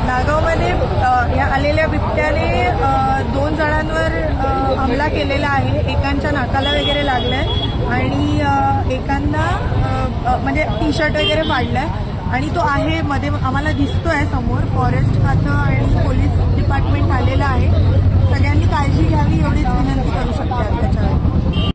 नागावमध्ये या आलेल्या बिबट्याने 2 जणांवर हमला केलेला आहे. एकांच्या नाकाला वगैरे लागलाय आणि एकांना म्हणजे टी शर्ट वगैरे फाडलाय आणि तो आहे मध्ये आम्हाला दिसतोय समोर. फॉरेस्ट खातं आणि पोलीस डिपार्टमेंट आलेलं आहे. सगळ्यांनी काळजी घ्यावी एवढीच विनंती करू शकते त्याच्यावर.